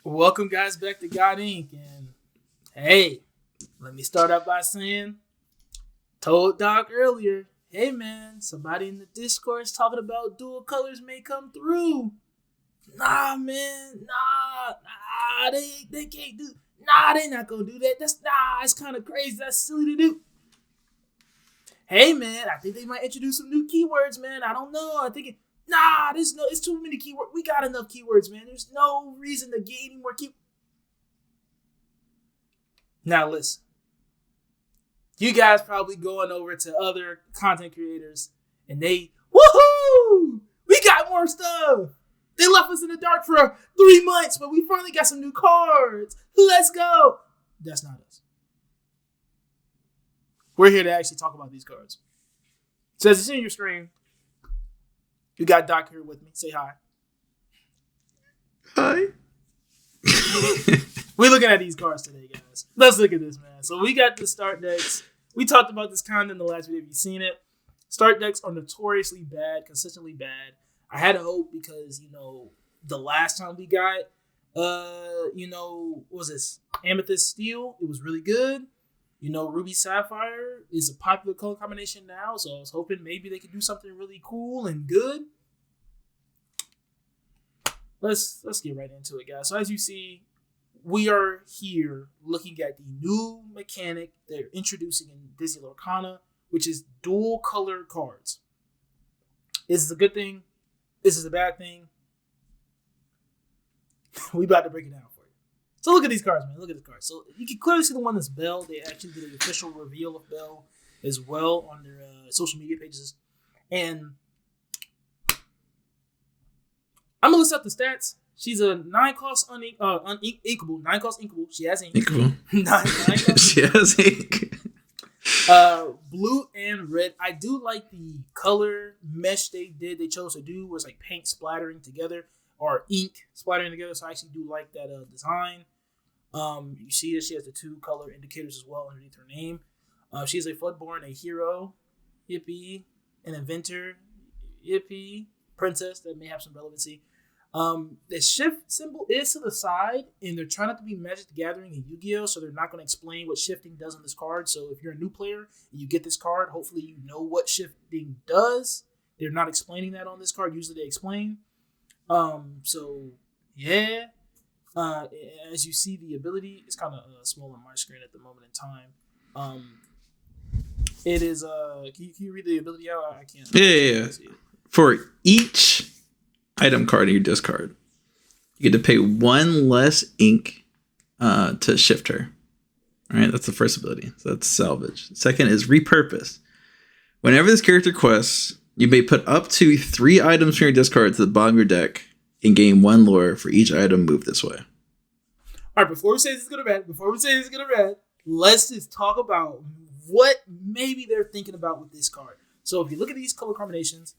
Welcome, guys, back to God Inc. And hey, let me start out by saying, told Doc earlier, hey man, somebody in the Discord is talking about dual colors may come through. Nah, man, they can't do. Nah, they not gonna do that. It's kind of crazy. That's silly to do. Hey man, I think they might introduce some new keywords, man. I don't know. It's too many keywords. We got enough keywords, man. There's no reason to get any more keywords. Now listen, you guys probably going over to other content creators and woohoo! We got more stuff. They left us in the dark for 3 months, but we finally got some new cards. Let's go. That's not us. We're here to actually talk about these cards. So as you see on your screen, you got Doc here with me. Say hi. Hi. We're looking at these cards today, guys. Let's look at this, man. So we got the start decks. We talked about this kind of in the last video. If you've seen it, start decks are notoriously bad, consistently bad. I had a hope because, the last time we got, what was this? Amethyst Steel. It was really good. Ruby Sapphire is a popular color combination now, so I was hoping maybe they could do something really cool and good. Let's get right into it, guys. So as you see, we are here looking at the new mechanic they're introducing in Disney LORCANA, which is dual color cards. Is this a good thing? This is a bad thing? We about to break it down for you. So look at these cards, man. Look at this card. So you can clearly see the one that's Belle. They actually did an official reveal of Belle as well on their social media pages. And I'm going to list out the stats. She's a 9-cost uninkable. 9-cost inkable. She has ink. Inkable. 9 She has ink. Blue and red. I do like the color mesh they chose to do was like paint splattering together or ink splattering together. So I actually do like that design. You see that she has the 2 color indicators as well underneath her name. She's a Floodborn, a hero, hippie, an inventor, hippie, princess that may have some relevancy. The shift symbol is to the side, and they're trying not to be Magic the Gathering and Yu-Gi-Oh, so they're not going to explain what shifting does on this card. So if you're a new player and you get this card, hopefully you know what shifting does. They're not explaining that on this card. Usually they explain. Yeah. As you see, the ability is kind of small on my screen at the moment in time. It is can you read the ability out? I can't. Yeah. For each item card in your discard, you get to pay 1 less ink to shift her. All right, that's the first ability. So that's salvage. Second is repurpose. Whenever this character quests, you may put up to 3 items from your discard to the bottom of your deck and gain 1 lore for each item moved this way. All right, before we say this is good or bad, let's just talk about what maybe they're thinking about with this card. So if you look at these color combinations,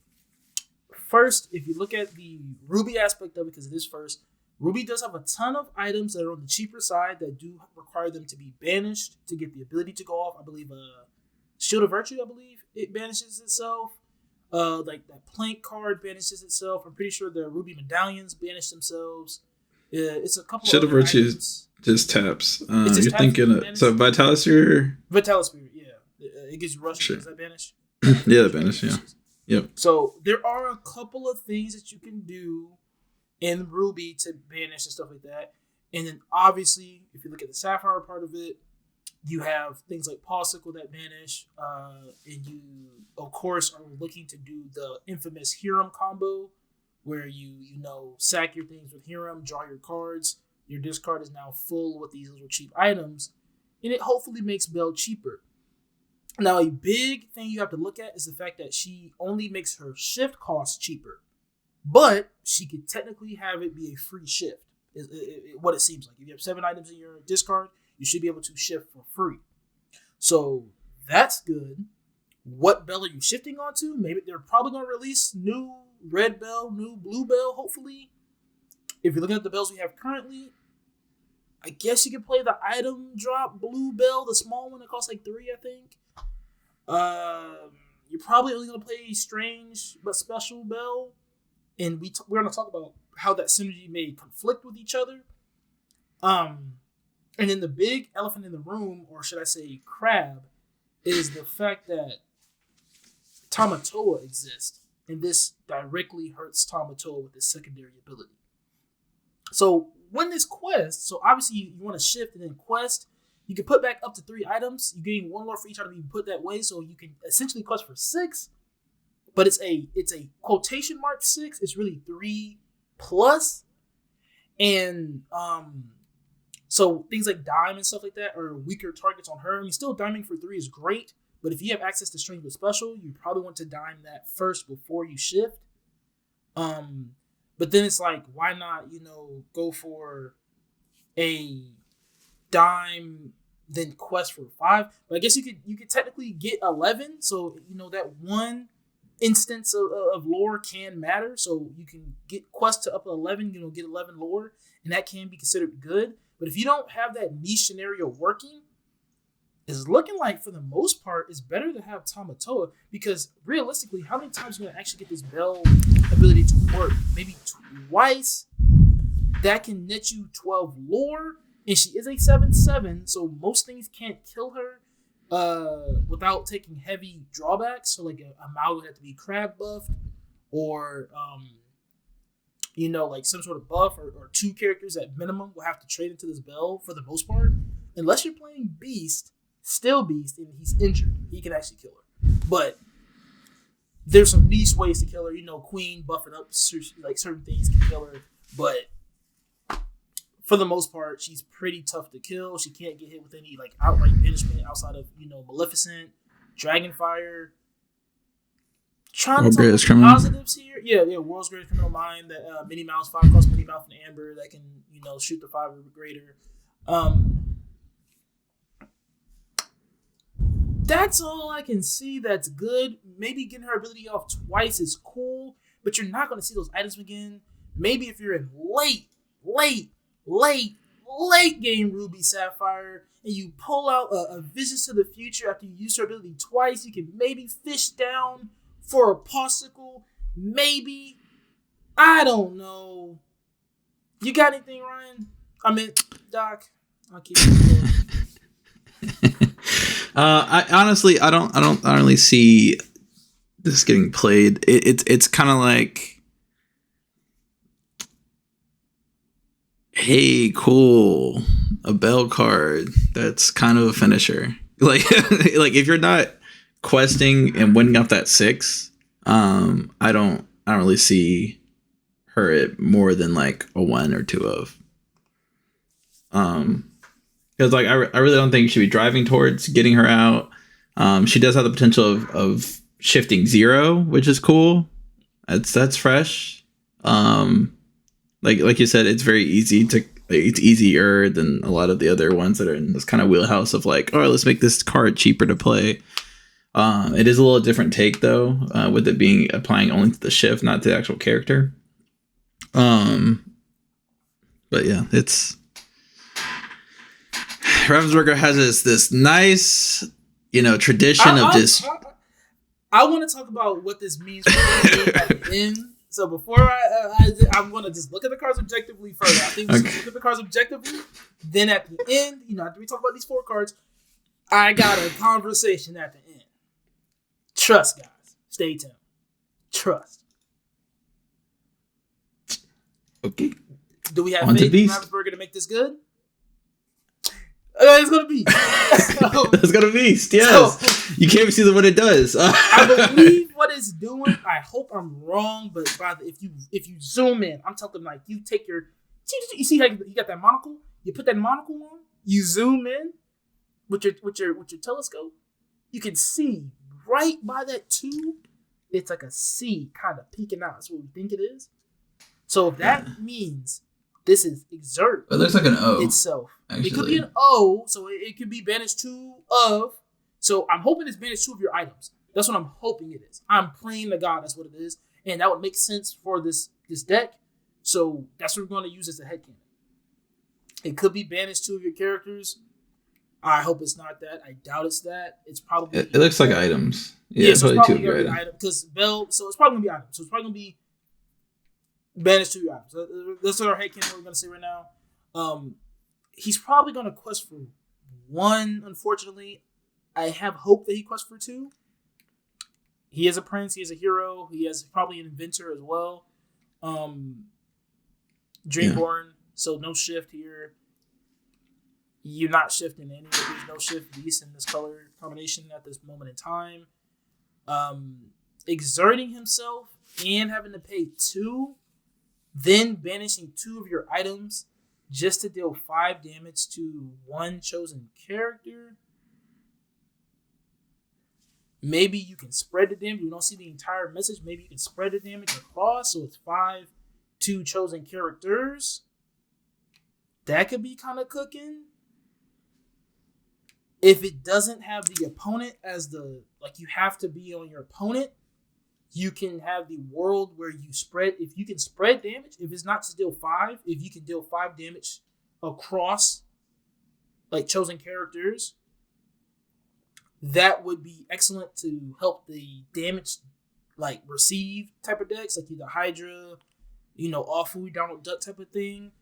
first, if you look at the Ruby aspect of it, because it is first, Ruby does have a ton of items that are on the cheaper side that do require them to be banished to get the ability to go off. I believe Shield of Virtue, it banishes itself. Like that Plank card banishes itself. I'm pretty sure the Ruby medallions banish themselves. It's a couple Shield of Virtue just taps. You're thinking so Vitalisphere, yeah. It gives you rush. Sure. Does that banish? Yeah, that banish, yeah. Yep. So there are a couple of things that you can do in Ruby to banish and stuff like that. And then obviously, if you look at the Sapphire part of it, you have things like Popsicle that banish. And you, of course, are looking to do the infamous Hiram combo where you sack your things with Hiram, draw your cards. Your discard is now full with these little cheap items. And it hopefully makes Belle cheaper. Now, a big thing you have to look at is the fact that she only makes her shift cost cheaper. But she could technically have it be a free shift, what it seems like. If you have 7 items in your discard, you should be able to shift for free. So that's good. What Belle are you shifting onto? Maybe they're probably going to release new red Belle, new blue Belle, hopefully. If you're looking at the Bells we have currently, I guess you can play the item drop blue Belle, the small one that costs like 3, I think. You're probably only going to play strange but special Belle. And we're going to talk about how that synergy may conflict with each other. And then the big elephant in the room, or should I say crab, is the fact that Tamatoa exists. And this directly hurts Tamatoa with his secondary ability. So when this quest, so obviously you want to shift and then quest, you can put back up to 3 items. You're getting 1 lore for each item you put that way, so you can essentially quest for 6. But it's a quotation mark 6. It's really 3 plus. And so things like Dime and stuff like that are weaker targets on her. I mean, still diming for 3 is great, but if you have access to Strange with Special, you probably want to dime that first before you shift. But then it's like, why not, go for a dime, then quest for 5? But I guess you could technically get 11. So, that one instance of lore can matter. So you can get quest to up to 11, get 11 lore, and that can be considered good. But if you don't have that niche scenario working, it's looking like, for the most part, it's better to have Tamatoa, because realistically, how many times are you going to actually get this Bell ability to work? Maybe twice. That can net you 12 lore, and she is a 7/7, so most things can't kill her without taking heavy drawbacks. So like a Mao would have to be crab buffed, or like some sort of buff, or 2 characters at minimum will have to trade into this Bell for the most part. Unless you're playing Beast, still Beast, and he's injured, he can actually kill her. But there's some niche ways to kill her. Queen buffing up like certain things can kill her, but for the most part, she's pretty tough to kill. She can't get hit with any like outright banishment outside of Maleficent, Dragonfire. Trying to talk about positives here. Yeah, World's Greatest Criminal Mind, that Minnie Mouse 5 cost Minnie Mouse and Amber that can shoot the 5 or greater. That's all I can see that's good. Maybe getting her ability off twice is cool, but you're not going to see those items again. Maybe if you're in late game Ruby Sapphire, and you pull out a Visions to the Future after you use her ability twice, you can maybe fish down for a Popsicle. Maybe. I don't know. You got anything, Ryan? I mean, Doc. I'll keep it going. I honestly, I don't really see this getting played. It's kind of like, hey, cool, a Bell card that's kind of a finisher. Like if you're not questing and winning out that 6, I don't really see her at more than like a 1 or 2 of. Because like I really don't think you should be driving towards getting her out. She does have the potential of shifting 0, which is cool. That's fresh. Like you said, it's very easy to. It's easier than a lot of the other ones that are in this kind of wheelhouse of like, all right, let's make this card cheaper to play. It is a little different take though, with it being applying only to the shift, not to the actual character. But yeah, it's. Ravensburger has this nice, tradition of just. I want to talk about what this means for the at the end. So before I'm going to just look at the cards objectively further. I think we should look at the cards objectively. Then at the end, after we talk about these 4 cards, I got a conversation at the end. Trust, guys. Stay tuned. Trust. Okay. Do we have faith in Ravensburger to make this good? It's gonna be. It's gonna beast. Yes, so, you can't see what it does. I believe what it's doing. I hope I'm wrong, but if you zoom in, I'm talking like you take your. You see how you got that monocle? You put that monocle on. You zoom in with your telescope. You can see right by that tube. It's like a C kind of peeking out. That's what we think it is. So that means. This is exert. It looks like an O itself. Actually. It could be an O, so it could be banished 2 of. So I'm hoping it's banished 2 of your items. That's what I'm hoping it is. I'm praying to God that's what it is, and that would make sense for this deck. So that's what we're going to use as a headcanon. It could be banished 2 of your characters. I hope it's not that. I doubt it's that. It's probably. It looks like items. Yeah, so it's probably 2 of your items because Bell. So it's probably gonna be items. So it's probably gonna be. Banish 2 items. That's what our headcanon we're going to say right now. he's probably going to quest for 1, unfortunately. I have hope that he quests for 2. He is a prince. He is a hero. He is probably an inventor as well. Dreamborn, so no shift here. You're not shifting any. There's no shift beast in this color combination at this moment in time. Exerting himself and having to pay 2, then banishing 2 of your items just to deal 5 damage to 1 chosen character. Maybe you can spread the damage. We don't see the entire message. Maybe you can spread the damage across, so it's 5 2 chosen characters. That could be kind of cooking. If it doesn't have the opponent as the, like, you have to be on your opponent, you can have the world where you spread, if you can spread damage, if it's not to deal 5, if you can deal 5 damage across, like, chosen characters, that would be excellent to help the damage, like, receive type of decks, like either Hydra, all food, Donald Duck type of thing.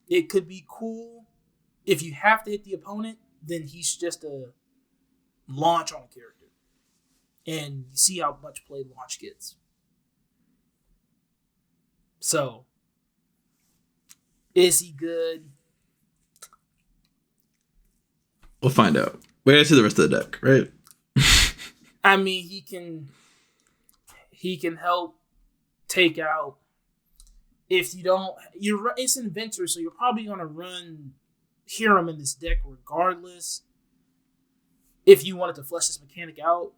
It could be cool. If you have to hit the opponent, then he's just a launch on a character. And you see how much play launch gets. So, is he good? We'll find out. We gotta see the rest of the deck, right? I mean, he can help take out. If you don't, it's an inventor, so you're probably gonna run Hiram in this deck regardless. If you wanted to flesh this mechanic out,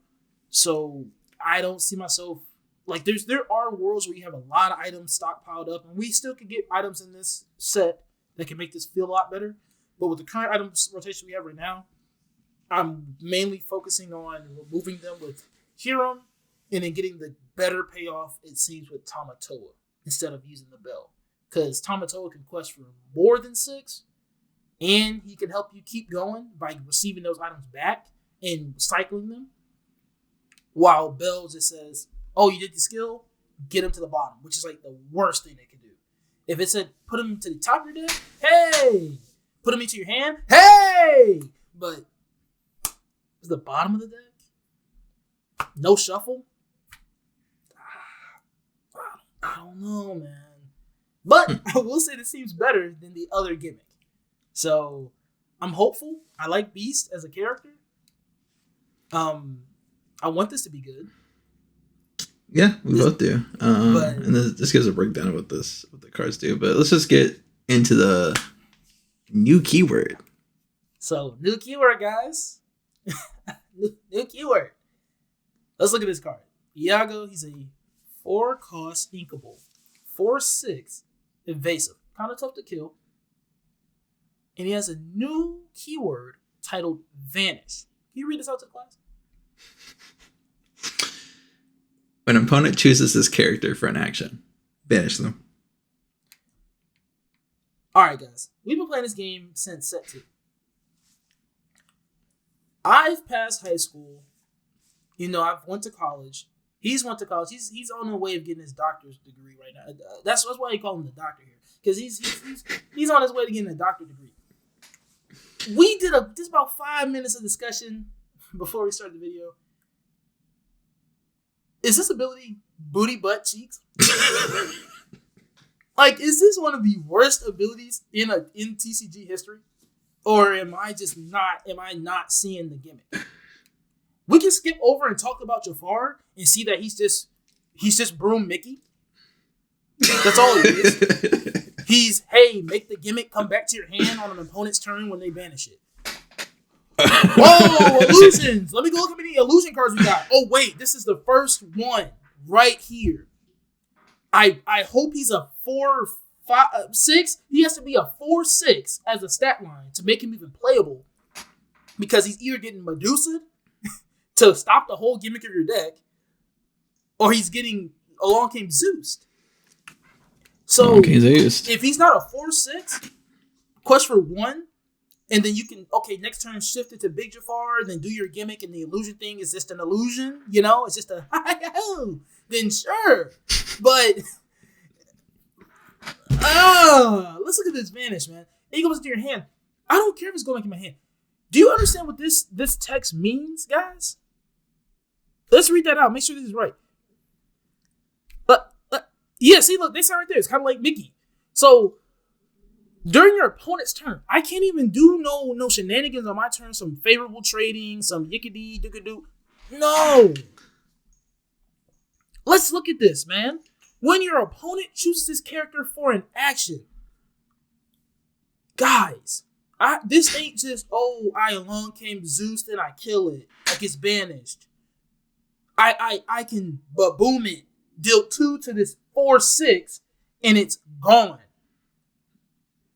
so I don't see myself like there are worlds where you have a lot of items stockpiled up, and we still can get items in this set that can make this feel a lot better. But with the current items rotation we have right now, I'm mainly focusing on removing them with Hiram and then getting the better payoff, it seems, with Tamatoa instead of using the bell. Because Tamatoa can quest for more than 6, and he can help you keep going by receiving those items back and cycling them. While Bell just says, oh, you did the skill, get him to the bottom, which is like the worst thing they can do. If it said put him to the top of your deck, hey! Put him into your hand, hey! But is the bottom of the deck? No shuffle? I don't know, man. But I will say this seems better than the other gimmick. So I'm hopeful. I like Beast as a character. I want this to be good. Yeah, we both do. And this gives a breakdown of what the cards do. But let's just get into the new keyword. So, new keyword, guys. New keyword. Let's look at this card. Iago, he's a 4-cost inkable. 4/6 evasive. Kind of tough to kill. And he has a new keyword titled Vanish. Can you read this out to the class? When an opponent chooses this character for an action, banish them. Alright, guys. We've been playing this game since set 2. I've passed high school. I've went to college. He's went to college. He's on the way of getting his doctor's degree right now. That's why they call him the doctor here. Because he's on his way to getting a doctorate degree. We did just about 5 minutes of discussion before we started the video. Is this ability booty butt cheeks? Like, is this one of the worst abilities in TCG history? Or am I not seeing the gimmick? We can skip over and talk about Jafar and see that he's just Broom Mickey. That's all it is. He's, hey, make the gimmick come back to your hand on an opponent's turn when they banish it. Whoa, illusions! Let me go look at how many illusion cards we got. Oh, wait, this is the first one right here. I hope he's a 4/5/6. He has to be a 4/6 as a stat line to make him even playable. Because he's either getting Medusa to stop the whole gimmick of your deck, or he's getting Along Came Zeus. So, if he's not a 4/6, quest for 1, and then you can, next turn shift it to Big Jafar, and then do your gimmick, and the illusion thing is just an illusion, it's just a, then sure. But, let's look at this Vanish, man. It goes into your hand. I don't care if it's going back in my hand. Do you understand what this text means, guys? Let's read that out. Make sure this is right. Yeah, see, look, they sound right there. It's kind of like Mickey. So, during your opponent's turn, I can't even do no shenanigans on my turn, some favorable trading, some yickety dookadoo. No. Let's look at this, man. When your opponent chooses this character for an action, guys, this ain't just, I along came Zeus, then I kill it. Like it's banished. I can boom it, deal 2 to this 4/6, and it's gone.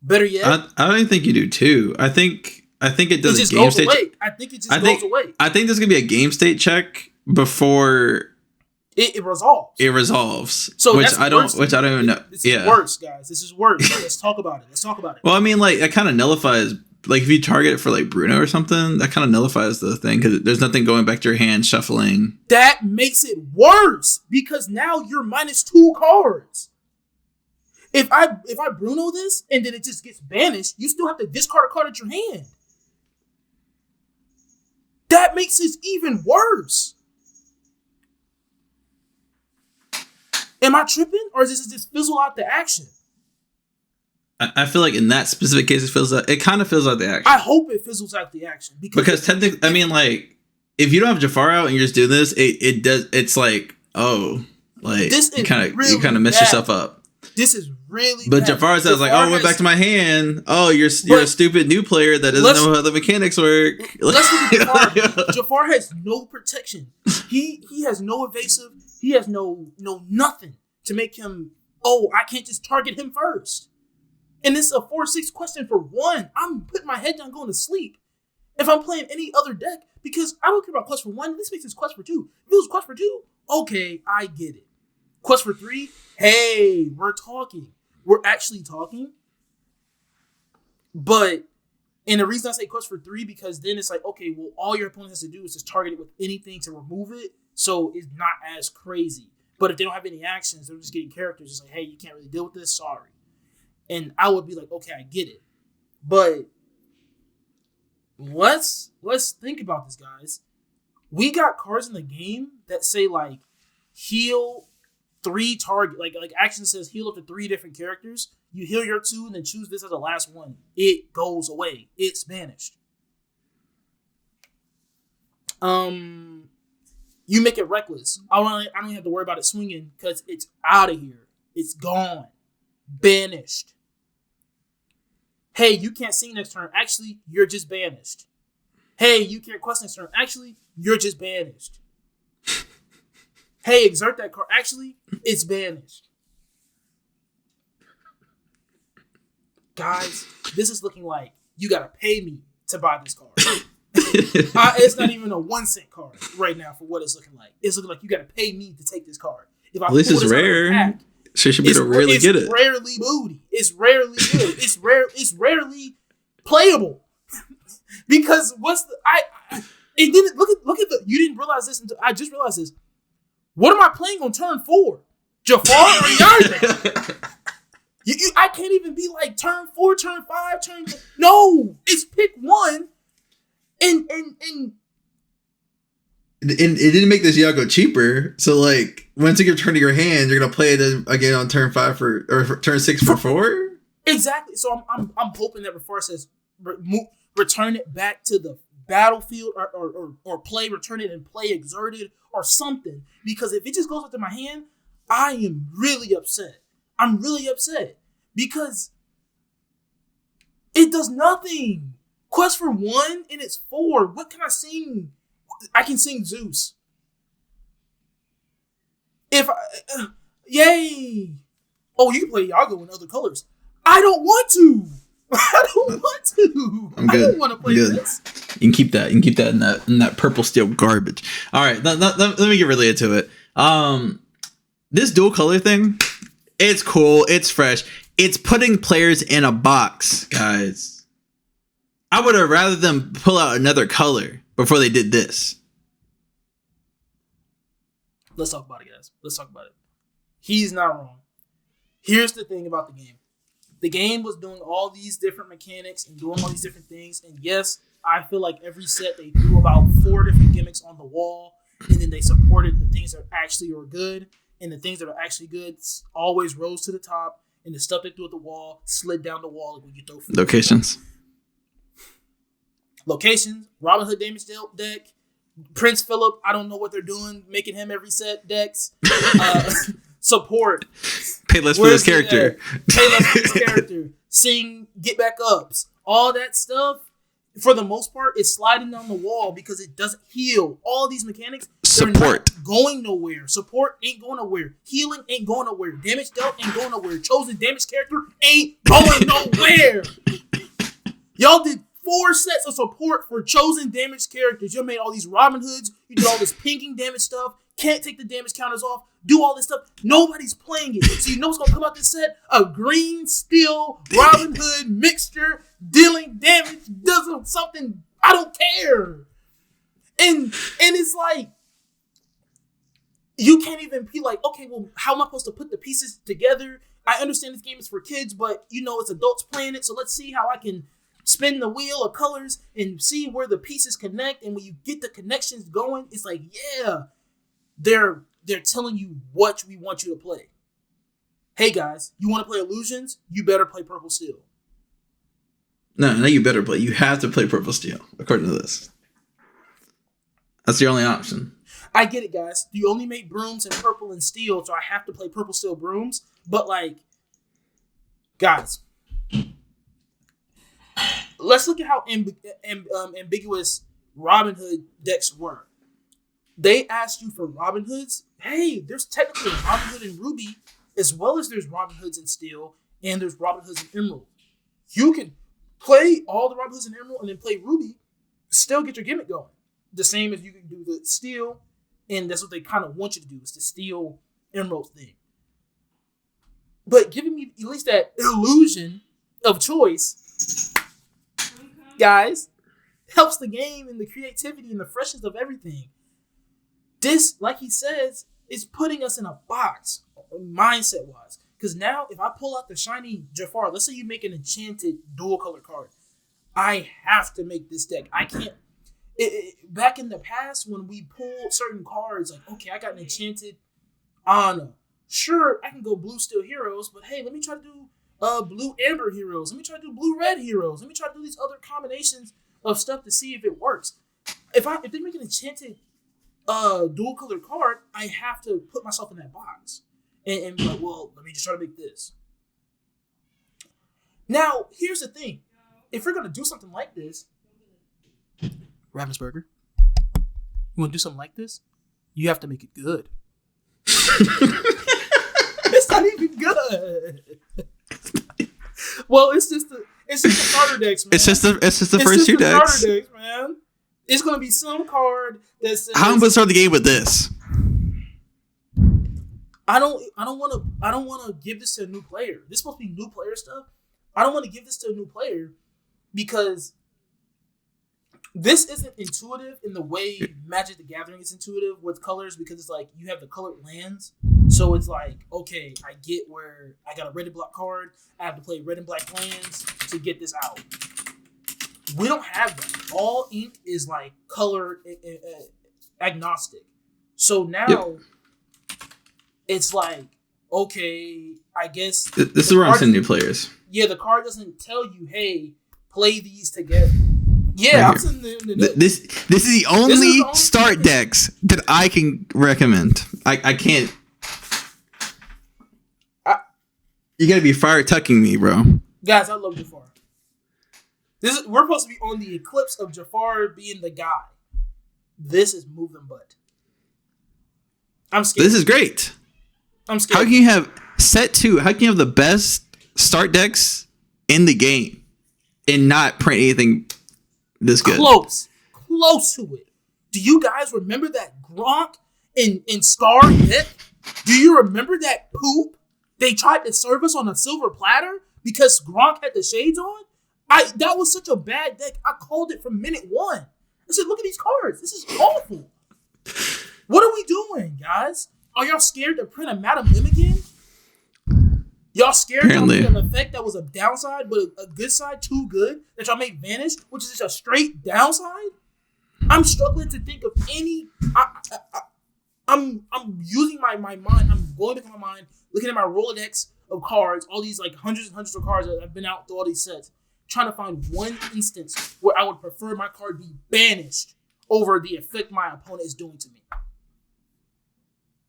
Better yet, I don't even think you do 2. I think it does a game state. I think it just goes away. I think there's gonna be a game state check before it resolves. It resolves. So which I don't even know. This is worse, guys. This is worse. Let's talk about it. Well, I mean, like, it kind of nullifies. Like, if you target it for, like, Bruno or something, that kind of nullifies the thing, because there's nothing going back to your hand, shuffling. That makes it worse, because now you're -2 cards. If I Bruno this, and then it just gets banished, you still have to discard a card at your hand. That makes it even worse. Am I tripping, or does it just fizzle out the action? I feel like in that specific case, it kind of fizzles out the action. I hope it fizzles out the action because technically, I mean, like, if you don't have Jafar out and you're just doing this, it does. It's like, this you kind of mess yourself up. This is really. But bad. Jafar says like, went back to my hand. Oh, you're a stupid new player that doesn't know how the mechanics work. Let's look at Jafar. Jafar has no protection. He has no evasive. He has no nothing to make him. I can't just target him first. And this is a 4/6 question for 1. I'm putting my head down going to sleep if I'm playing any other deck, because I don't care about quest for 1. This makes this quest for 2. If it was quest for 2, okay, I get it. Quest for 3, hey, we're talking. We're actually talking. And the reason I say quest for 3, because then it's like, okay, well, all your opponent has to do is just target it with anything to remove it, so it's not as crazy. But if they don't have any actions, they're just getting characters. It's like, hey, you can't really deal with this, sorry. And I would be like, okay, I get it. But let's think about this, guys. We got cards in the game that say, like, heal 3 target. Like action says heal up to 3 different characters. You heal your 2 and then choose this as the last one. It goes away. It's banished. You make it reckless. I don't even have to worry about it swinging because it's out of here. It's gone. Banished. Hey, you can't sing next turn. Actually, you're just banished. Hey, you can't quest next turn. Actually, you're just banished. Hey, exert that card. Actually, it's banished. Guys, this is looking like you gotta pay me to buy this card. It's not even a 1-cent card right now for what it's looking like. It's looking like you gotta pay me to take this card. If I at least it's rare. So you should be able to rarely get it. It's rarely booty. It's rarely good. It's rarely playable. Because it didn't look at the. You didn't realize this until I just realized this. What am I playing on turn 4? Jafar or Yarden? I can't even be like turn 4, turn 5, turn. No, it's pick 1, and it didn't make this Yago cheaper. So, like, once you give turn to your hand, you're gonna play it again on turn 5 for turn 6 for 4. Exactly. So I'm hoping that before it says return it back to the battlefield or return it and play exerted or something. Because if it just goes into my hand, I am really upset. I'm really upset because it does nothing. Quest for 1 and it's 4. What can I sing? I can sing Zeus. Yay! Oh, you can play Yago in other colors. I don't want to. I don't want to. I'm good. I don't want to play this. You can keep that. You can keep that in that purple steel garbage. All right, let me get related to it. This dual color thing, it's cool. It's fresh. It's putting players in a box, guys. I would have rather them pull out another color before they did this. Let's talk about it, guys. Let's talk about it. He's not wrong. Here's the thing about the game. The game was doing all these different mechanics and doing all these different things. And yes, I feel like every set they threw about 4 different gimmicks on the wall, and then they supported the things that actually were good, and the things that are actually good always rose to the top, and the stuff they threw at the wall slid down the wall when you throw food. Locations, Robin Hood damage dealt deck, Prince Philip, I don't know what they're doing, making him every set decks. Support. Pay less for his character. Pay less for his character. Sing, get back ups. All that stuff, for the most part, is sliding down the wall because it doesn't heal. All these mechanics, they're not going nowhere. Support ain't going nowhere. Healing ain't going nowhere. Damage dealt ain't going nowhere. Chosen damage character ain't going nowhere. Y'all did 4 sets of support for chosen damage characters. You made all these Robin Hoods. You did all this pinking damage stuff. Can't take the damage counters off. Do all this stuff. Nobody's playing it. So you know what's going to come out this set? A green, steel, Robin Hood mixture dealing damage. Does something. I don't care. And it's like, you can't even be like, okay, well, how am I supposed to put the pieces together? I understand this game is for kids, but, you know, it's adults playing it. So let's see how I can spin the wheel of colors and see where the pieces connect. And when you get the connections going, it's like, yeah, they're telling you what we want you to play. Hey guys, you want to play Illusions? You better play Purple Steel. No, you better play. You have to play Purple Steel, according to this. That's the only option. I get it, guys. You only make brooms in purple and steel, so I have to play Purple Steel brooms. But, like, guys, let's look at how ambiguous Robin Hood decks were. They asked you for Robin Hoods. Hey, there's technically Robin Hood and Ruby, as well as there's Robin Hoods in Steel, and there's Robin Hoods in Emerald. You can play all the Robin Hoods in Emerald and then play Ruby, still get your gimmick going. The same as you can do the Steel, and that's what they kind of want you to do, is the Steel Emerald thing. But giving me at least that illusion of choice, guys, helps the game and the creativity and the freshness of everything. This, like he says, is putting us in a box, mindset-wise. Because now, if I pull out the shiny Jafar, let's say you make an enchanted dual-color card, I have to make this deck. I can't. Back in the past, when we pulled certain cards, like, okay, I got an enchanted Ana. Sure, I can go blue steel heroes, but hey, let me try to do blue amber heroes. Let me try to do blue red heroes. Let me try to do these other combinations of stuff to see if it works. If they make an enchanted dual color card, I have to put myself in that box and be like, well, let me just try to make this. Now, here's the thing. If we're going to do something like this, Ravensburger, you want to do something like this? You have to make it good. It's not even good. Well, it's just the starter decks, man. It's just the first 2 decks. Starter decks, man. It's gonna be some card that's. How am I gonna start the game with this? I don't want to give this to a new player. This is supposed to be new player stuff. I don't want to give this to a new player because this isn't intuitive in the way Magic the Gathering is intuitive with colors, because it's like you have the colored lands. So it's like, okay, I get where I got a red and black card. I have to play red and black lands to get this out. We don't have that. All ink is like color agnostic. So now it's like, okay, I guess this is where I'm sending new players. Yeah, the card doesn't tell you, hey, play these together. Yeah, right, this is the only start decks that I can recommend. I can't. You gotta be fire tucking me, bro. Guys, I love Jafar. We're supposed to be on the eclipse of Jafar being the guy. This is moving butt. I'm scared. This is great. I'm scared. How can you have set 2? How can you have the best start decks in the game and not print anything this good? Close to it. Do you guys remember that Gronk in Scar Deck? Do you remember that poop they tried to serve us on a silver platter because Gronk had the shades on? That was such a bad deck. I called it from minute 1. I said, look at these cards. This is awful. What are we doing, guys? Are y'all scared to print a Madam Lim again? Y'all scared y'all Apparently. made an effect that was a downside, but a good side, too good, that y'all made vanish, which is just a straight downside? I'm struggling to think of any. I'm using my mind. I'm going through my mind, looking at my Rolodex of cards, all these like hundreds and hundreds of cards that have been out through all these sets, trying to find one instance where I would prefer my card be banished over the effect my opponent is doing to me.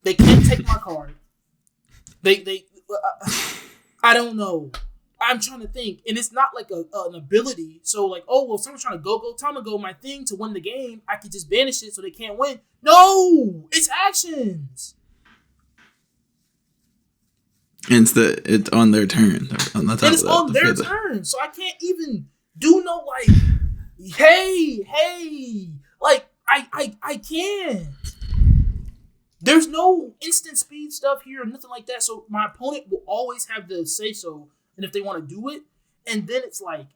They can't take my card. I don't know. I'm trying to think, and it's not like an ability. So like, oh well, if someone's trying to go time to go my thing to win the game, I could just banish it so they can't win. No, it's actions. And it's on their turn. And it's on their turn, so I can't even do no like, hey, like I can't. There's no instant speed stuff here or nothing like that. So my opponent will always have the say so, and if they want to do it, and then it's like,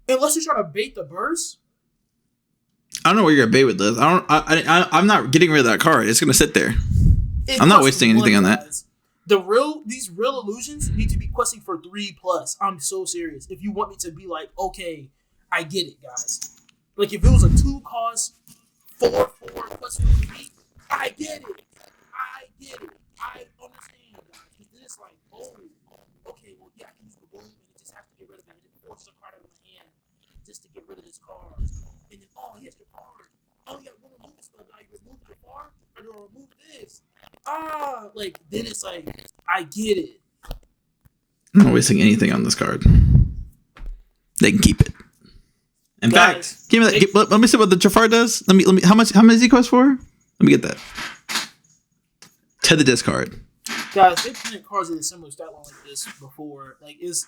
unless you're trying to bait the burst. I don't know what you're gonna bait with this. I'm not getting rid of that card. It's gonna sit there. I'm not wasting anything on that. These real illusions need to be questing for 3+. I'm so serious. If you want me to be like, okay, I get it, guys. Like if it was a 2-cost 4/4 quest for 3, I get it. I understand, guys. But then it's like, oh, okay, well yeah, I can use the boom and it just have to get rid of it. It forces a card out of my hand just to get rid of this card. And then here's your card. Oh yeah, we'll remove this, but now you remove the card, or you'll remove this. Like then it's like I get it. I'm not wasting anything on this card. They can keep it. In fact, give me that. Let me see what the Jafar does. Let me. How much does he cost for? Let me get that. To the discard. Guys, they printed cards with a similar stat line like this before. Like it's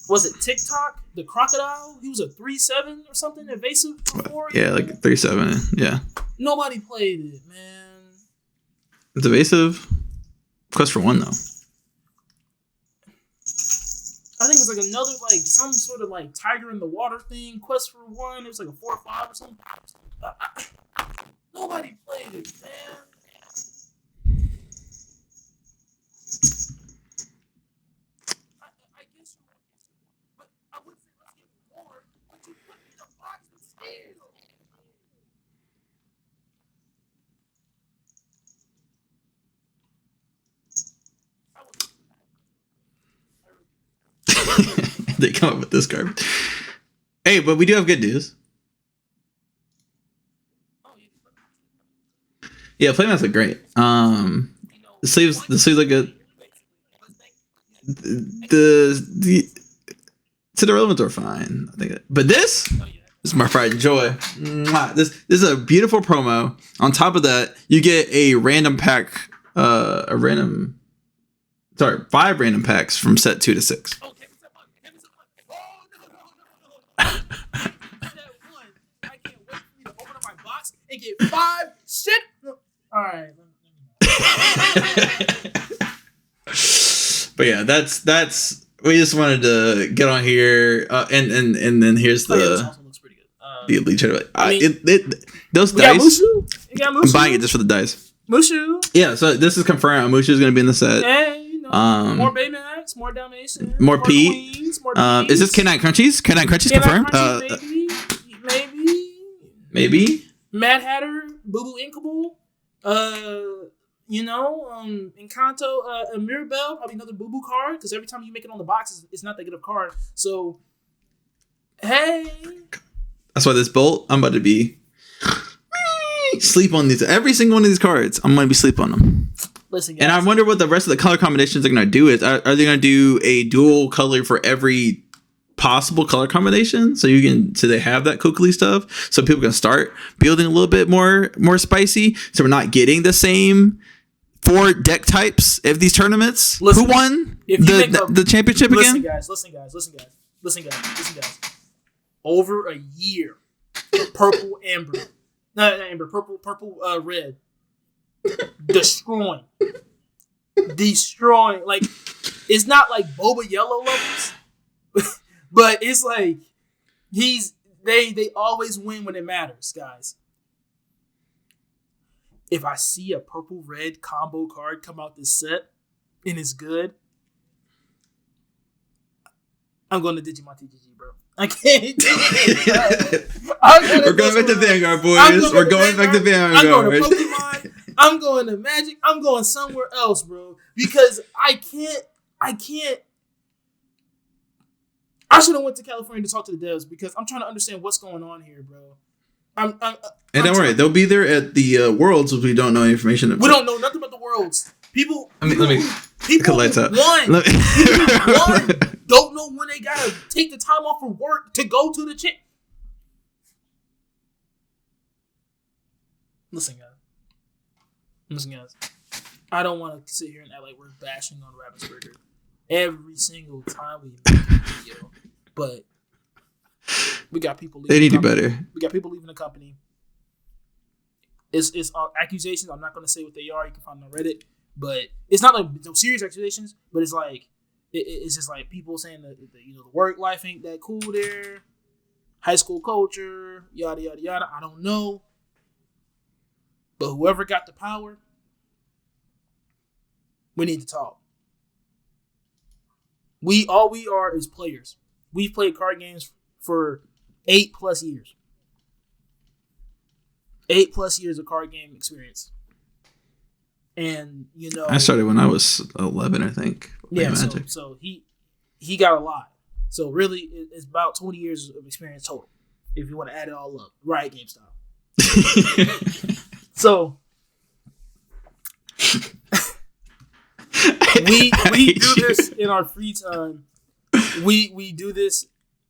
was it TikTok? The crocodile? He was a 3/7 or something evasive before. Yeah, like 3/7. Yeah. Nobody played it, man. It's evasive. Quest for 1 though. I think it's like another like some sort of like tiger in the water thing. Quest for 1. It was like a 4/5 or something. Nobody played it, man. I guess you're right, but I would say let's get more. But you put me in a box with steel. They come up with this card. Hey, but we do have good news. Yeah, playmats look great. The sleeves look good. The to the relevance are fine. I think, but this is my pride and joy. Mwah. This is a beautiful promo. On top of that, you get a random pack. 5 random packs from set 2 to 6. And get 5 shit. All right. But yeah, that's. We just wanted to get on here, and then here's the. This also looks pretty good. The Elite Trader. Those we dice. Got Mushu? We got Mushu? I'm buying it just for the dice. Mushu. Yeah, so this is confirmed. Mushu is going to be in the set. Hey, you know, more Baymax, more Dalmatians, more Pete. Queens, more Bees. Is this K9 Crunchies? K9 Crunchies confirmed? Maybe. Mad Hatter, Boo Boo Inkable, Encanto, Mirabelle, probably another Boo Boo card, because every time you make it on the box, it's not that good of a card. So, hey. That's why this bolt, I'm about to be sleep on these. Every single one of these cards, I'm going to be sleep on them. Listen, guys. And I wonder what the rest of the color combinations are going to do. Are they going to do a dual color for every possible color combination, so they have that Kokili stuff, so people can start building a little bit more spicy, so we're not getting the same 4 deck types of these tournaments. Who won the championship again? Listen guys. Over a year, purple red, destroying. Like, it's not like Boba Yellow levels. But it's like they always win when it matters, guys. if I see a purple red combo card come out this set and it's good, I'm going to Digimon TGG, bro. I can't. We're going back to Vanguard, boys. We're going back to Vanguard. I'm going to Pokemon. I'm going to Magic. I'm going somewhere else, bro. Because I can't. I should have went to California to talk to the devs because I'm trying to understand what's going on here, bro. And don't worry, they'll be there at the Worlds if we don't know any information. We don't know nothing about the Worlds. People, let me lights up. One, don't know when they gotta take the time off from work to go to the chick. Listen, guys. I don't want to sit here and act like we're bashing on Ravensburger every single time we make a video, but we got people leaving. They need to do better. We got people leaving the company. It's accusations. I'm not going to say what they are. You can find them on Reddit, but it's not like no serious accusations. But it's like it's just like people saying that the work life ain't that cool there. High school culture, yada yada yada. I don't know, but whoever got the power, we need to talk. All we are is players. We've played card games for 8+ years. 8+ years of card game experience. And, I started when I was 11, I think. Yeah, so he got a lot. So really, it's about 20 years of experience total, if you want to add it all up. Riot Game style. So, we do this in our free time. We do this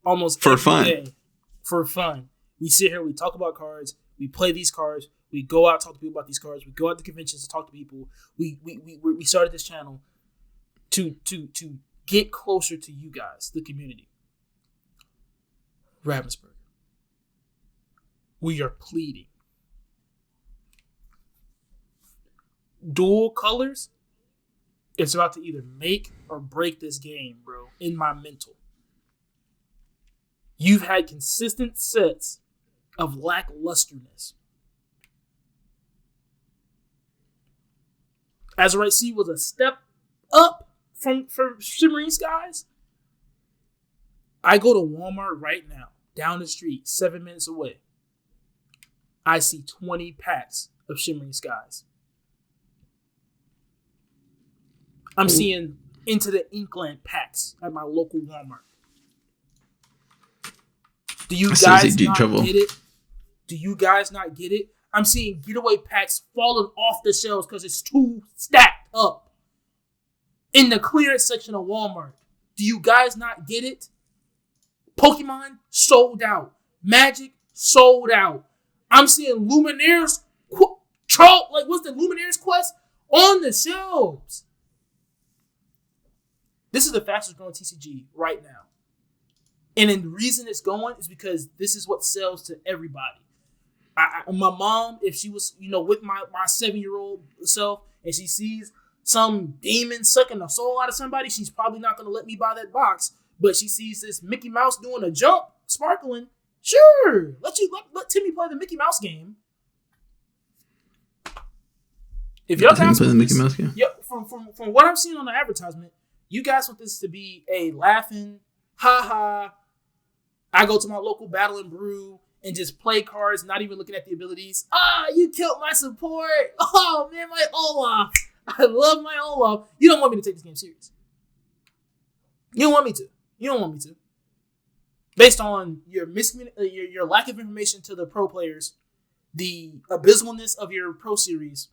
almost for every fun. Day for fun. We sit here, we talk about cards, we play these cards, we go out, talk to people about these cards, we go out to conventions to talk to people. We started this channel to get closer to you guys, the community. Ravensburger, we are pleading. Dual colors, it's about to either make or break this game, bro, in my mental. You've had consistent sets of lacklusterness. Azurite Sea was a step up from Shimmering Skies. I go to Walmart right now, down the street, 7 minutes away. I see 20 packs of Shimmering Skies. I'm seeing Into the Inkland packs at my local Walmart. Do you guys not get it? Do you guys not get it? I'm seeing getaway packs falling off the shelves because it's too stacked up in the clearance section of Walmart. Do you guys not get it? Pokemon sold out. Magic sold out. I'm seeing Luminaire's what's the Luminaire's Quest on the shelves. This is the fastest growing TCG right now. And the reason it's going is because this is what sells to everybody. My mom, if she was, with my 7-year-old self and she sees some demon sucking the soul out of somebody, she's probably not going to let me buy that box. But she sees this Mickey Mouse doing a jump, sparkling. Sure, let Timmy play the Mickey Mouse game. If y'all guys play the Mickey Mouse game, yeah, from what I'm seeing on the advertisement, you guys want this to be a laughing, ha. I go to my local Battle and Brew and just play cards, not even looking at the abilities. You killed my support. Oh, man, my Olaf. I love my Olaf. You don't want me to take this game serious. You don't want me to. Based on your your lack of information to the pro players, the abysmalness of your pro series,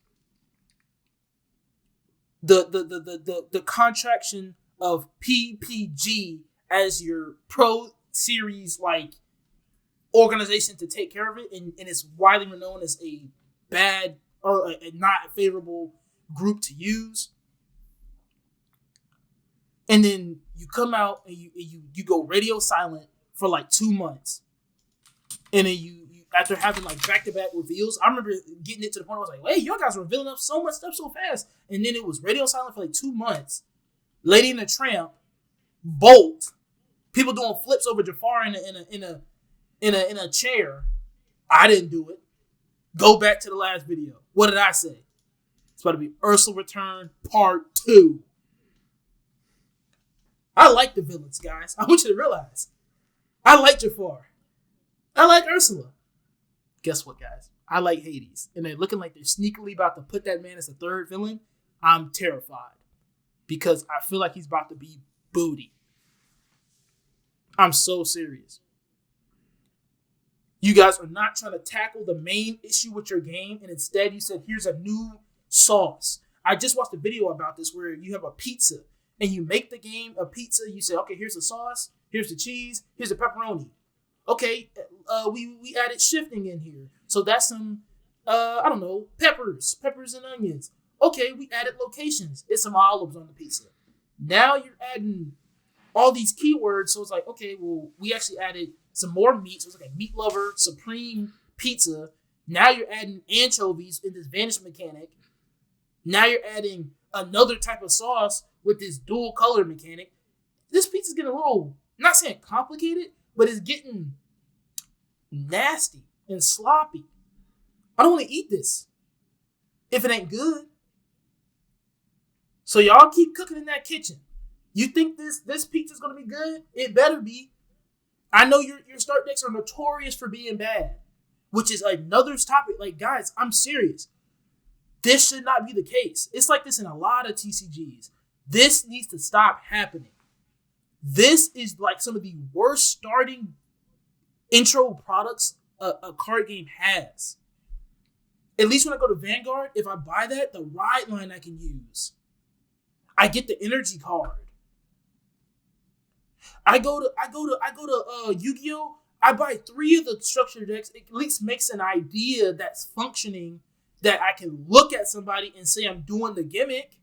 the contraction of PPG as your pro series organization to take care of it, and it's widely known as a bad or a not favorable group to use. And then you come out and you go radio silent for 2 months, and then you after having back-to-back reveals, I remember getting it to the point where I was like, hey, you guys are revealing up so much stuff so fast, and then it was radio silent for 2 months. Lady and the Tramp, Bolt, people doing flips over Jafar in a chair. I didn't do it. Go back to the last video. What did I say? It's about to be Ursula Return Part 2. I like the villains, guys. I want you to realize. I like Jafar. I like Ursula. Guess what, guys? I like Hades. And they're looking like they're sneakily about to put that man as a third villain. I'm terrified. Because I feel like he's about to be booty. I'm so serious. You guys are not trying to tackle the main issue with your game, and instead you said, here's a new sauce. I just watched a video about this where you have a pizza, and you make the game a pizza. You say, okay, here's the sauce, here's the cheese, here's the pepperoni. Okay, we added shifting in here. So that's some, peppers and onions. Okay, we added locations. It's some olives on the pizza. Now you're adding all these keywords, so it's like, okay, well, we actually added some more meat, so it's like a meat lover, supreme pizza. Now you're adding anchovies in this vanish mechanic. Now you're adding another type of sauce with this dual color mechanic. This pizza's getting a little, I'm not saying complicated, but it's getting nasty and sloppy. I don't want to eat this if it ain't good. So y'all keep cooking in that kitchen. You think this pizza's gonna be good? It better be. I know your start decks are notorious for being bad, which is another topic. Like, guys, I'm serious. This should not be the case. It's like this in a lot of TCGs. This needs to stop happening. This is like some of the worst starting intro products a card game has. At least when I go to Vanguard, if I buy that, the ride line I can use. I get the energy card. I go to Yu-Gi-Oh! I buy 3 of the structure decks. It at least makes an idea that's functioning, that I can look at somebody and say I'm doing the gimmick.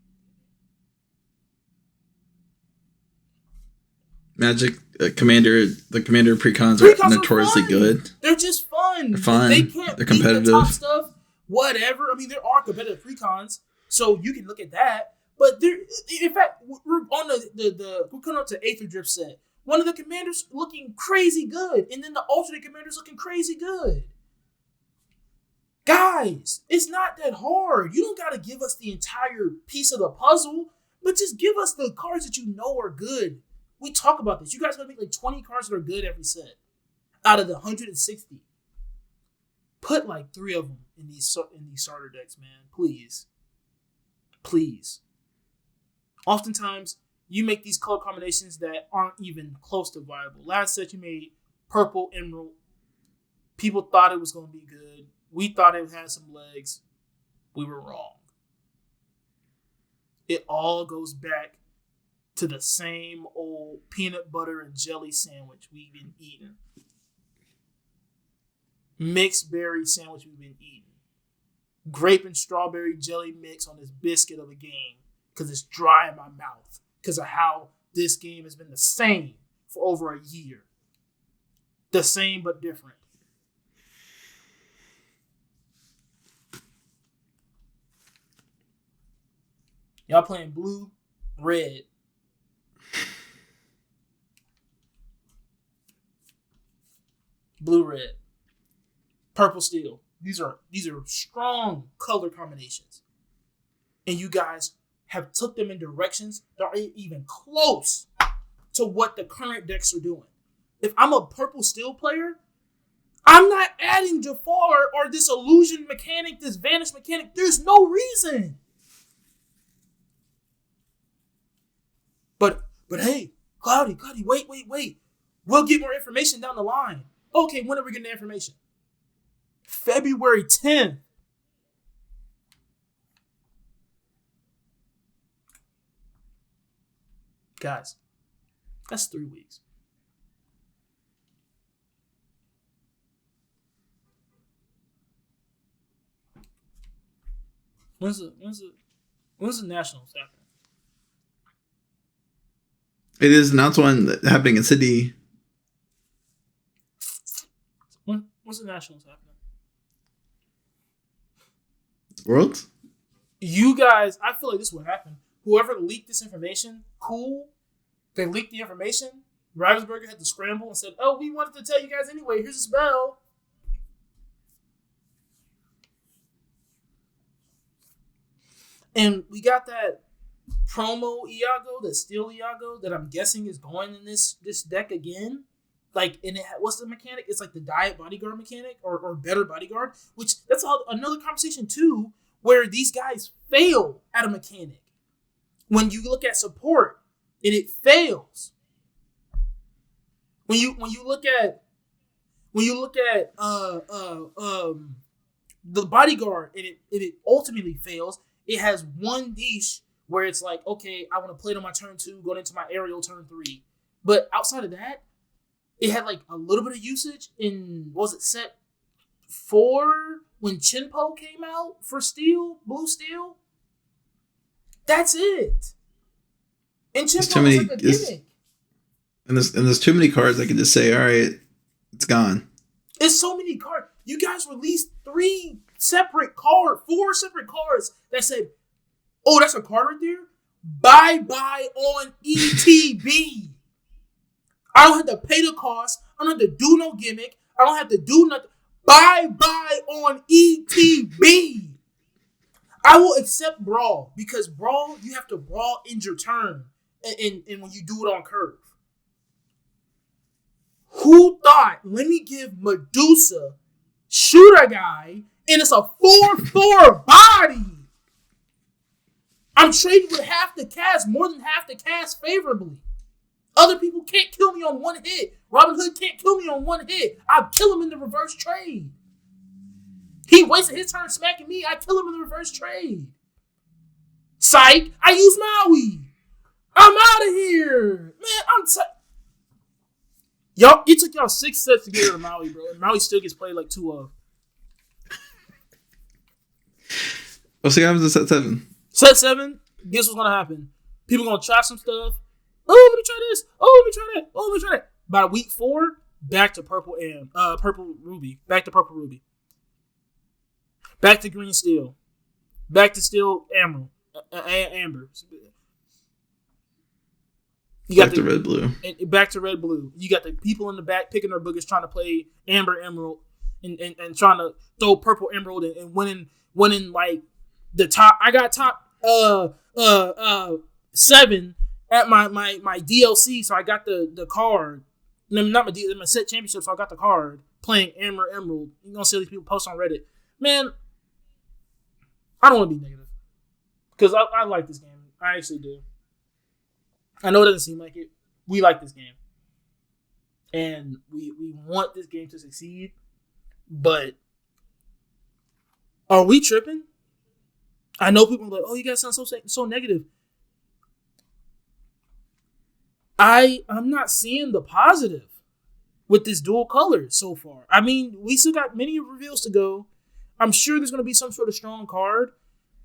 Magic the commander precons are notoriously good. They're just fun. They're fun. They can't They're competitive. beat the top stuff. Whatever. I mean, there are competitive precons, so you can look at that. But there, in fact, we're on we're coming up to Aether Drift set. One of the commanders looking crazy good, and then the alternate commanders looking crazy good. Guys, it's not that hard. You don't got to give us the entire piece of the puzzle, but just give us the cards that you know are good. We talk about this. You guys gotta make like 20 cards that are good every set out of the 160. Put like 3 of them in these starter decks, man. Please. Please. Oftentimes, you make these color combinations that aren't even close to viable. Last set, you made purple emerald. People thought it was going to be good. We thought it had some legs. We were wrong. It all goes back to the same old peanut butter and jelly sandwich we've been eating. Mixed berry sandwich we've been eating. Grape and strawberry jelly mix on this biscuit of a game. Because it's dry in my mouth. Because of how this game has been the same for over a year. The same but different. Y'all playing blue, red. Blue, red. Purple, steel. These are strong color combinations. And you guys have took them in directions that are even close to what the current decks are doing. If I'm a purple steel player, I'm not adding Jafar or this illusion mechanic, this vanish mechanic. There's no reason. But hey, Cloudy, wait. We'll get more information down the line. Okay, when are we getting the information? February 10th. Guys, that's 3 weeks. When's the Nationals happening? It is announced one happening in Sydney. When's the Nationals happening? Worlds? You guys, I feel like this will happen. Whoever leaked this information, cool. They leaked the information. Ravensburger had to scramble and said, "Oh, we wanted to tell you guys anyway. Here's a spell." And we got that promo Iago, that steel Iago, that I'm guessing is going in this deck again. Like, and what's the mechanic? It's like the diet bodyguard mechanic or better bodyguard, which that's another conversation too, where these guys fail at a mechanic. When you look at support and it fails. When you look at the bodyguard and it ultimately fails, it has one niche where it's like, okay, I want to play it on my turn 2, going into my aerial turn 3. But outside of that, it had like a little bit of usage in, was it set 4 when Chinpo came out for steel, blue steel? That's it. And Chinpo was like a gimmick. And there's too many cards I can just say, all right, it's gone. It's so many cards. You guys released 4 separate cards that said, oh, that's a card right there? Bye-bye on ETB. I don't have to pay the cost. I don't have to do no gimmick. I don't have to do nothing. Bye-bye on ETB. I will accept Brawl because Brawl, you have to Brawl in your turn and when you do it on curve. Who thought, let me give Medusa Shooter Guy and it's a 4/4 body? I'm trading with half the cast, more than half the cast favorably. Other people can't kill me on one hit. Robin Hood can't kill me on one hit. I'll kill him in the reverse trade. He wasted his turn smacking me. I kill him in the reverse trade. Psych. I use Maui. I'm out of here. Man, y'all, it took y'all 6 sets to get rid of Maui, bro. And Maui still gets played like 2 of. We'll see what happens in set 7. Set 7, guess what's going to happen? People going to try some stuff. Oh, let me try this. Oh, let me try that. Oh, let me try that. By week 4, back to purple ruby. Back to purple ruby. Back to green steel. Back to steel amber. You got back to red blue. Back to red blue. You got the people in the back picking their boogers trying to play amber emerald and trying to throw purple emerald and winning like the top. I got top 7 at my DLC, so I got the card. No, not my set championship, so I got the card playing amber emerald. You're gonna see these people post on Reddit. Man, I don't want to be negative because I like this game. I actually do. I know it doesn't seem like it. We like this game. And we want this game to succeed. But are we tripping? I know people are like, oh, you guys sound so negative. I'm not seeing the positive with this dual color so far. I mean, we still got many reveals to go. I'm sure there's going to be some sort of strong card.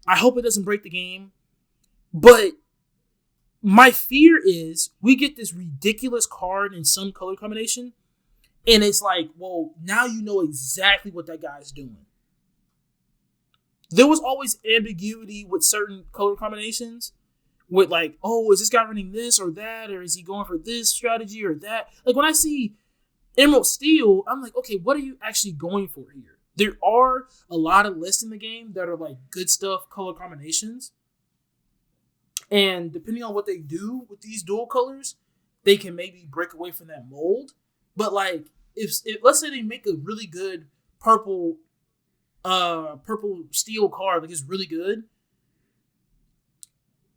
I hope it doesn't break the game. But my fear is we get this ridiculous card in some color combination, and it's like, well, now you know exactly what that guy's doing. There was always ambiguity with certain color combinations with like, oh, is this guy running this or that, or is he going for this strategy or that? Like when I see Emerald Steel, I'm like, okay, what are you actually going for here? There are a lot of lists in the game that are like good stuff color combinations. And depending on what they do with these dual colors, they can maybe break away from that mold. But like, if let's say they make a really good purple steel card, like it's really good,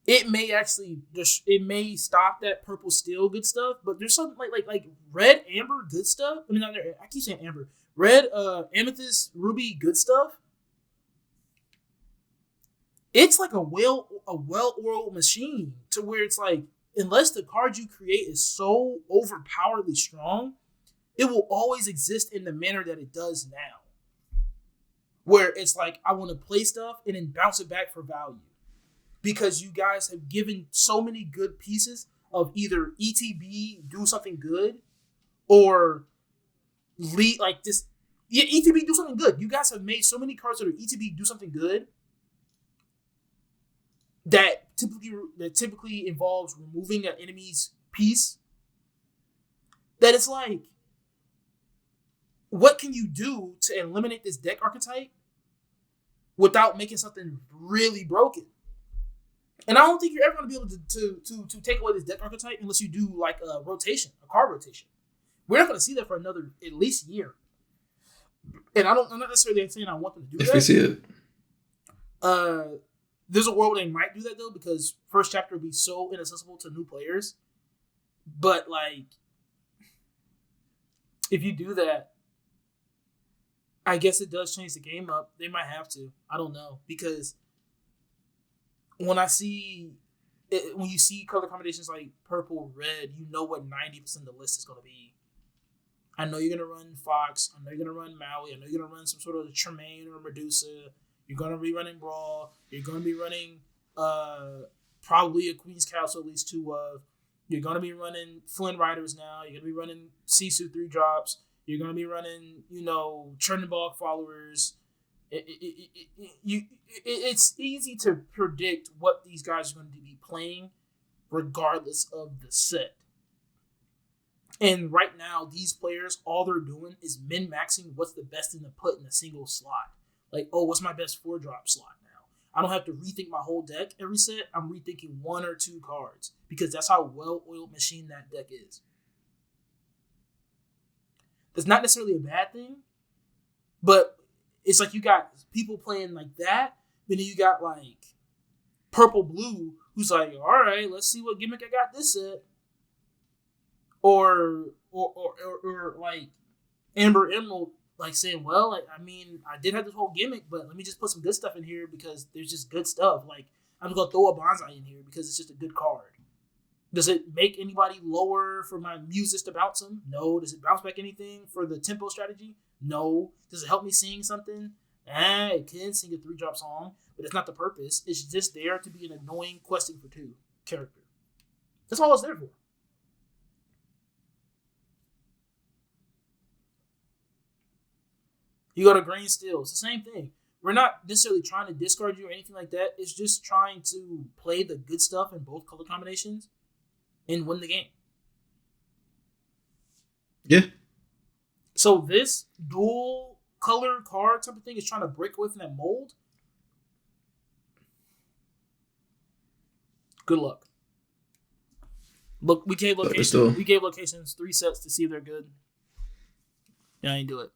it may actually stop that purple steel good stuff. But there's something like red amber good stuff. I mean, I keep saying amber. Red amethyst ruby good stuff. It's like a well-oiled machine to where it's like, unless the card you create is so overpoweredly strong, it will always exist in the manner that it does now. Where it's like, I want to play stuff and then bounce it back for value. Because you guys have given so many good pieces of either ETB do something good or lead like this. Yeah, ETB do something good. You guys have made so many cards that are ETB do something good that typically involves removing an enemy's piece, that it's like, what can you do to eliminate this deck archetype without making something really broken? And I don't think you're ever going to be able to take away this deck archetype unless you do like a rotation, a card rotation. We're not going to see that for another at least year. And I'm not necessarily saying I want them to do that. If we see it. There's a world where they might do that though, because first chapter would be so inaccessible to new players. But like, if you do that, I guess it does change the game up. They might have to. I don't know, because when you see color combinations like purple, red, you know what 90% of the list is going to be. I know you're going to run Fox. I know you're going to run Maui. I know you're going to run some sort of Tremaine or Medusa. You're going to be running Brawl. You're going to be running probably a Queen's Castle, at least 2 of. You're going to be running Flynn Riders now. You're going to be running Sisu 3 drops. You're going to be running, Chernobog followers. It's easy to predict what these guys are going to be playing regardless of the set. And right now, these players, all they're doing is min-maxing what's the best thing to put in a single slot. Like, what's my best 4-drop slot now? I don't have to rethink my whole deck every set. I'm rethinking 1 or 2 cards because that's how well-oiled machine that deck is. That's not necessarily a bad thing, but it's like you got people playing like that, but then you got like purple-blue who's like, all right, let's see what gimmick I got this set. Or like Amber Emerald, like saying, well, I did have this whole gimmick, but let me just put some good stuff in here because there's just good stuff. Like, I'm going to throw a Bonsai in here because it's just a good card. Does it make anybody lower for my muses to bounce them? No. Does it bounce back anything for the tempo strategy? No. Does it help me sing something? It can sing a 3-drop song, but it's not the purpose. It's just there to be an annoying questing for 2 character. That's all it's there for. You go to Green Steel, it's the same thing. We're not necessarily trying to discard you or anything like that. It's just trying to play the good stuff in both color combinations and win the game. Yeah. So this dual color card type of thing is trying to break away from that mold. Good luck. Look, we gave locations 3 sets to see if they're good. Yeah, I didn't do it.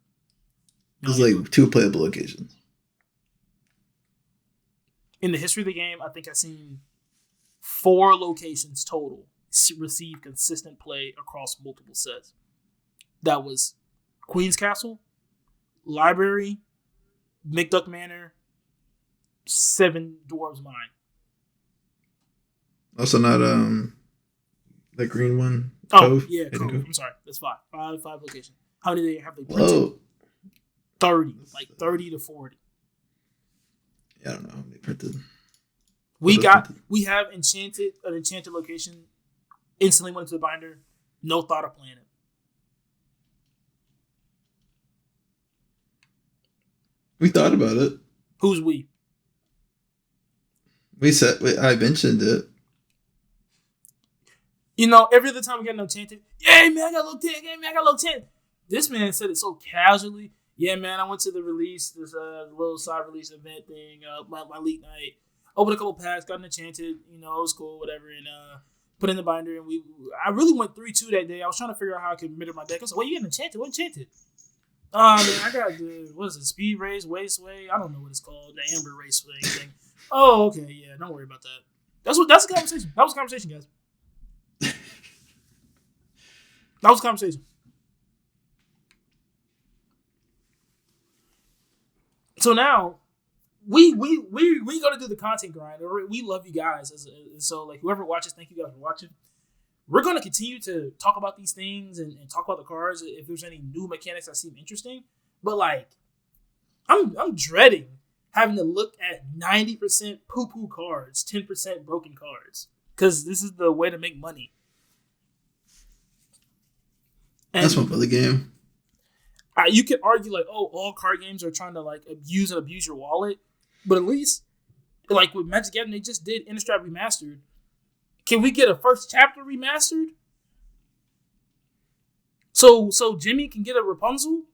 There's like 2 playable locations. In the history of the game, I think I've seen 4 locations total receive consistent play across multiple sets. That was Queen's Castle, Library, McDuck Manor, 7 Dwarves Mine. Also not that green one. Oh, Cove? yeah, Cove. I'm sorry. That's 5. 5 locations. How many have they printed? Whoa. 30. Like 30 to 40. Yeah, I don't know how many printed. We have an enchanted location. Instantly went into the binder. No thought of playing it. We thought about it. Who's we? I mentioned it. Every other time we get an enchanted, yeah, man, I got low 10. Yeah, man, I got low 10. This man said it so casually. Yeah, man, I went to the release, this little side release event thing, my league night. Opened a couple packs, got an enchanted, it was cool, whatever, and put in the binder. And I really went 3-2 that day. I was trying to figure out how I could mirror my deck. I was like, well, you got an enchanted? What enchanted? Man, I got Speed Race, Wasteway? I don't know what it's called, the Amber Race thing. Oh, okay, yeah, don't worry about that. That's the conversation. That was the conversation, guys. That was the conversation. So now, we gonna do the content grind. We love you guys, so like whoever watches, thank you guys for watching. We're gonna continue to talk about these things and talk about the cards if there's any new mechanics that seem interesting. But like, I'm dreading having to look at 90% poo-poo cards, 10% broken cards, because this is the way to make money. And that's one for the game. You could argue like, all card games are trying to like abuse your wallet, but at least like with Magic Gathering, they just did Innistrad Remastered. Can we get a first chapter remastered? So Jimmy can get a Rapunzel,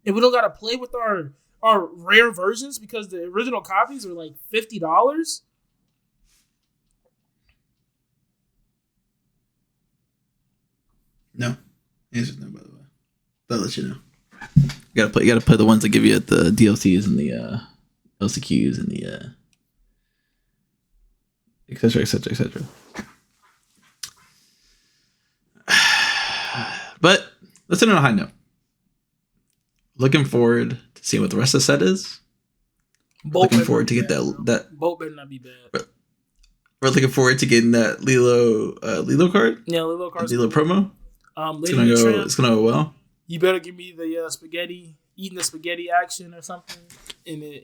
and we don't gotta play with our rare versions because the original copies are like $50. No. Answer's no, by the way. That'll let you know. You gotta play the ones that give you the DLCs and the LCQs and the etc. etc. etc. But let's end on a high note. Looking forward to seeing what the rest of the set is. Looking forward to get that. Bolt better not be bad. We're looking forward to getting that Lilo card. Yeah, Lilo card. Lilo promo. It's gonna go well. You better give me the spaghetti, eating the spaghetti action or something.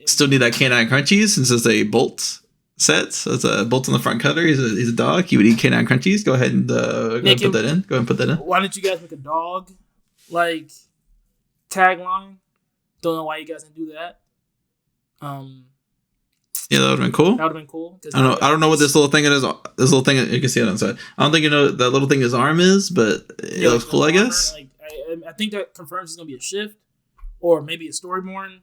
Still need that canine crunchies since it's a Bolt set. So it's a Bolt on the front cutter. He's a dog. He would eat canine crunchies. Go ahead and put that in. Go ahead and put that in. Why don't you guys make a dog like tagline? Don't know why you guys didn't do that. Yeah, that would have been cool. That would have been cool. I don't know what this little thing is. This little thing, you can see it on the side. I don't think you know that little thing his arm is, but it looks cool, I guess. Like, I think that confirms it's gonna be a shift, or maybe a Storyborn.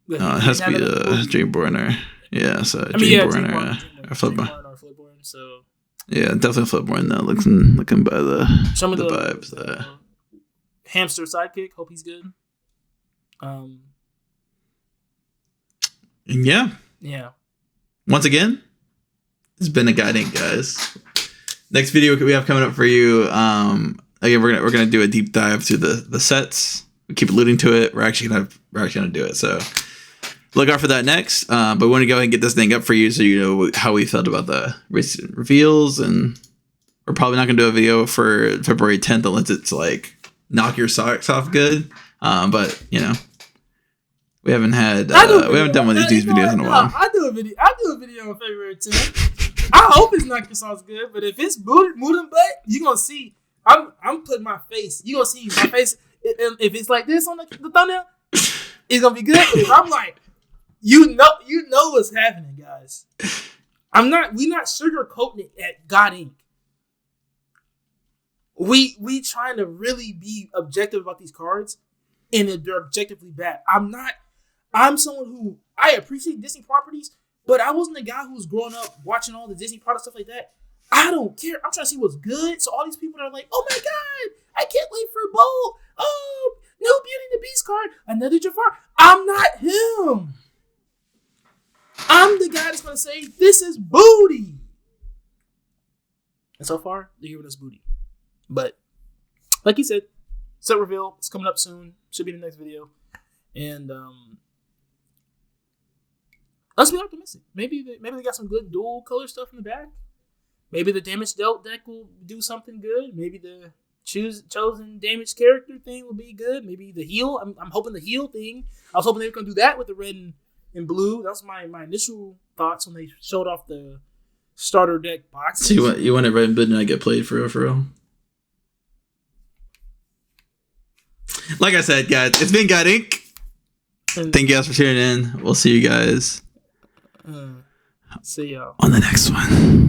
It has to be a Dreamborn or Dreamborn or Flipborn. So yeah, definitely Flipborn though. Looking by the vibes. Hamster sidekick. Hope he's good. Yeah. Once again, it's been a guiding, guys. Next video we have coming up for you. Again, we're gonna do a deep dive through the sets. We keep alluding to it. We're actually gonna do it. So look out for that next. But we want to go ahead and get this thing up for you so you know how we felt about the recent reveals, and we're probably not gonna do a video for February 10th unless it's like knock your socks off good. But you know. We haven't had. We haven't done one of these videos in a while. I do a video on February 10th. I hope it's not your sauce good, but if it's mood and butt, you gonna see. I'm putting my face. You gonna see my face. If it's like this on the thumbnail, it's gonna be good. But if I'm like, you know what's happening, guys. We're not sugarcoating it at God Inc. We trying to really be objective about these cards, and they're objectively bad. I'm someone who, I appreciate Disney properties, but I wasn't a guy who was growing up watching all the Disney products, stuff like that. I don't care. I'm trying to see what's good. So all these people that are like, oh my God, I can't wait for a bowl. Oh, new Beauty and the Beast card. Another Jafar. I'm not him. I'm the guy that's going to say, this is booty. And so far, they're giving us booty. But, like you said, set reveal. It's coming up soon. Should be in the next video. And, let's be optimistic. Maybe they got some good dual color stuff in the back. Maybe the damage dealt deck will do something good. Maybe the chosen damage character thing will be good. Maybe the heal. I'm hoping the heal thing. I was hoping they were going to do that with the red and blue. That was my initial thoughts when they showed off the starter deck boxes. So you want it red and blue and not get played for real? Like I said, guys, it's been God Inc. Thank you guys for tuning in. We'll see you guys. See y'all on the next one.